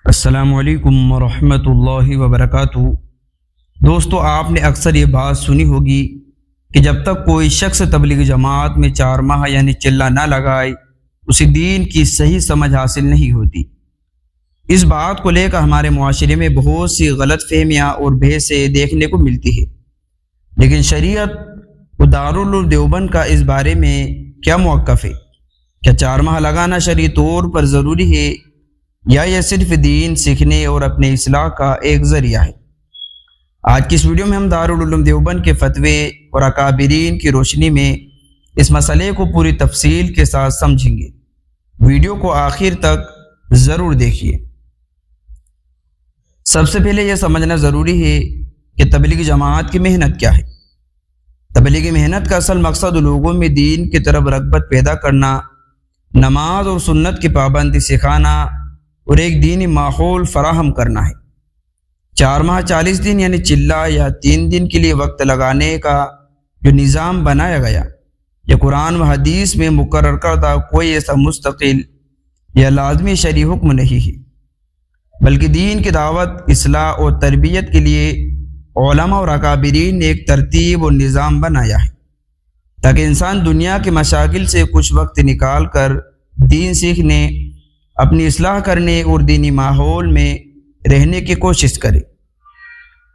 السلام علیکم ورحمۃ اللہ وبرکاتہ۔ دوستو، آپ نے اکثر یہ بات سنی ہوگی کہ جب تک کوئی شخص تبلیغ جماعت میں 4 ماہ یعنی چلہ نہ لگائے اسے دین کی صحیح سمجھ حاصل نہیں ہوتی۔ اس بات کو لے کر ہمارے معاشرے میں بہت سی غلط فہمیاں اور بحثیں دیکھنے کو ملتی ہے، لیکن شریعت و دارالعلوم دیوبند کا اس بارے میں کیا موقف ہے؟ کیا 4 ماہ لگانا شرعی طور پر ضروری ہے یا یہ صرف دین سیکھنے اور اپنے اصلاح کا ایک ذریعہ ہے؟ آج کی اس ویڈیو میں ہم دارالعلوم دیوبند کے فتوے اور اکابرین کی روشنی میں اس مسئلے کو پوری تفصیل کے ساتھ سمجھیں گے۔ ویڈیو کو آخر تک ضرور دیکھیے۔ سب سے پہلے یہ سمجھنا ضروری ہے کہ تبلیغ جماعت کی محنت کیا ہے۔ تبلیغ محنت کا اصل مقصد لوگوں میں دین کی طرف رغبت پیدا کرنا، نماز اور سنت کی پابندی سکھانا اور ایک دینی ماحول فراہم کرنا ہے۔ 4 ماہ 40 دن یعنی چلہ یا 3 دن کے لیے وقت لگانے کا جو نظام بنایا گیا، یہ قرآن و حدیث میں مقرر کردہ کوئی ایسا مستقل یا لازمی شرعی حکم نہیں ہے، بلکہ دین کی دعوت، اصلاح اور تربیت کے لیے علماء اور اکابرین نے ایک ترتیب اور نظام بنایا ہے تاکہ انسان دنیا کے مشاغل سے کچھ وقت نکال کر دین سیکھنے، اپنی اصلاح کرنے اور دینی ماحول میں رہنے کی کوشش کرے۔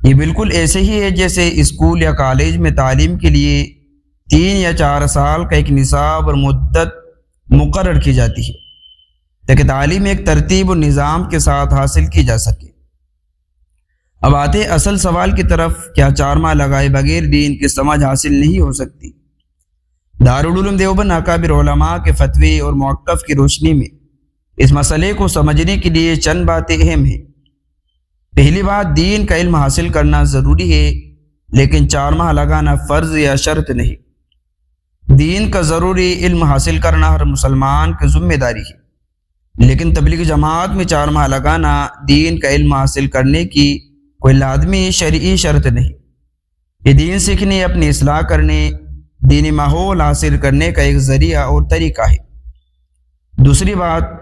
یہ بالکل ایسے ہی ہے جیسے اسکول یا کالج میں تعلیم کے لیے 3 یا 4 سال کا ایک نصاب اور مدت مقرر کی جاتی ہے تاکہ تعلیم ایک ترتیب و نظام کے ساتھ حاصل کی جا سکے۔ اب آتے اصل سوال کی طرف، کیا 4 ماہ لگائے بغیر دین کی سمجھ حاصل نہیں ہو سکتی؟ دارالعلوم دیوبند اکابر علماء کے فتوے اور موقف کی روشنی میں اس مسئلے کو سمجھنے کے لیے چند باتیں اہم ہیں۔ پہلی بات، دین کا علم حاصل کرنا ضروری ہے، لیکن 4 ماہ لگانا فرض یا شرط نہیں۔ دین کا ضروری علم حاصل کرنا ہر مسلمان کی ذمہ داری ہے، لیکن تبلیغ جماعت میں 4 ماہ لگانا دین کا علم حاصل کرنے کی کوئی لازمی شرعی شرط نہیں۔ یہ دین سیکھنے، اپنی اصلاح کرنے، دینی ماحول حاصل کرنے کا ایک ذریعہ اور طریقہ ہے۔ دوسری بات،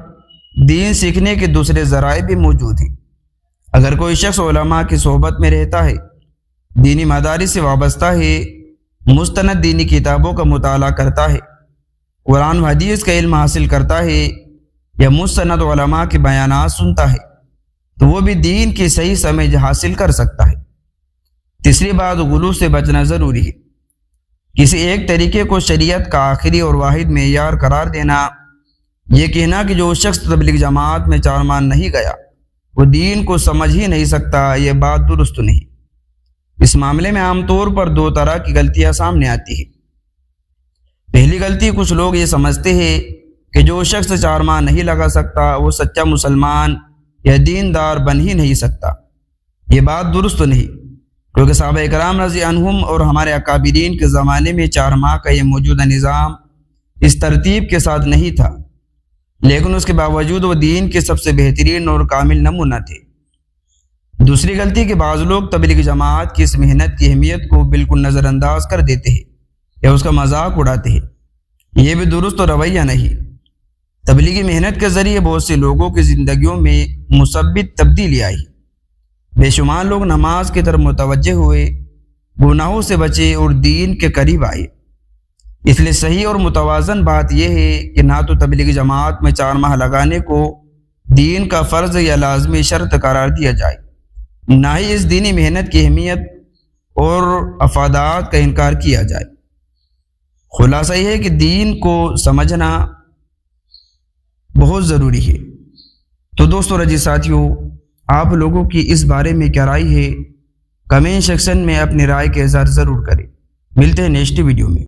دین سیکھنے کے دوسرے ذرائع بھی موجود ہیں۔ اگر کوئی شخص علماء کی صحبت میں رہتا ہے، دینی مدارس سے وابستہ ہے، مستند دینی کتابوں کا مطالعہ کرتا ہے، قرآن و حدیث کا علم حاصل کرتا ہے یا مستند علماء کے بیانات سنتا ہے، تو وہ بھی دین کی صحیح سمجھ حاصل کر سکتا ہے۔ تیسری بات، غلو سے بچنا ضروری ہے۔ کسی ایک طریقے کو شریعت کا آخری اور واحد معیار قرار دینا، یہ کہنا کہ جو شخص تبلیغ جماعت میں 4 ماہ نہیں گیا وہ دین کو سمجھ ہی نہیں سکتا، یہ بات درست نہیں۔ اس معاملے میں عام طور پر 2 طرح کی غلطیاں سامنے آتی ہیں۔ پہلی غلطی، کچھ لوگ یہ سمجھتے ہیں کہ جو شخص 4 ماہ نہیں لگا سکتا وہ سچا مسلمان یا دیندار بن ہی نہیں سکتا۔ یہ بات درست نہیں، کیونکہ صحابہ کرام رضی عنہم اور ہمارے اکابرین کے زمانے میں 4 ماہ کا یہ موجودہ نظام اس ترتیب کے ساتھ نہیں تھا، لیکن اس کے باوجود وہ دین کے سب سے بہترین اور کامل نمونہ تھے۔ دوسری غلطی کہ بعض لوگ تبلیغ جماعت کی اس محنت کی اہمیت کو بالکل نظر انداز کر دیتے ہیں یا اس کا مذاق اڑاتے ہیں۔ یہ بھی درست رویہ نہیں۔ تبلیغی محنت کے ذریعے بہت سے لوگوں کی زندگیوں میں مثبت تبدیلی آئی، بے شمار لوگ نماز کی طرف متوجہ ہوئے، گناہوں سے بچے اور دین کے قریب آئے۔ اس لیے صحیح اور متوازن بات یہ ہے کہ نہ تو تبلیغ جماعت میں 4 ماہ لگانے کو دین کا فرض یا لازمی شرط قرار دیا جائے، نہ ہی اس دینی محنت کی اہمیت اور افادات کا انکار کیا جائے۔ خلاصہ یہ ہے کہ دین کو سمجھنا بہت ضروری ہے۔ تو دوستو رجی ساتھیوں، آپ لوگوں کی اس بارے میں کیا رائے ہے؟ کمنٹ سیکشن میں اپنی رائے کا اظہار ضرور کریں۔ ملتے ہیں نیکسٹ ویڈیو میں۔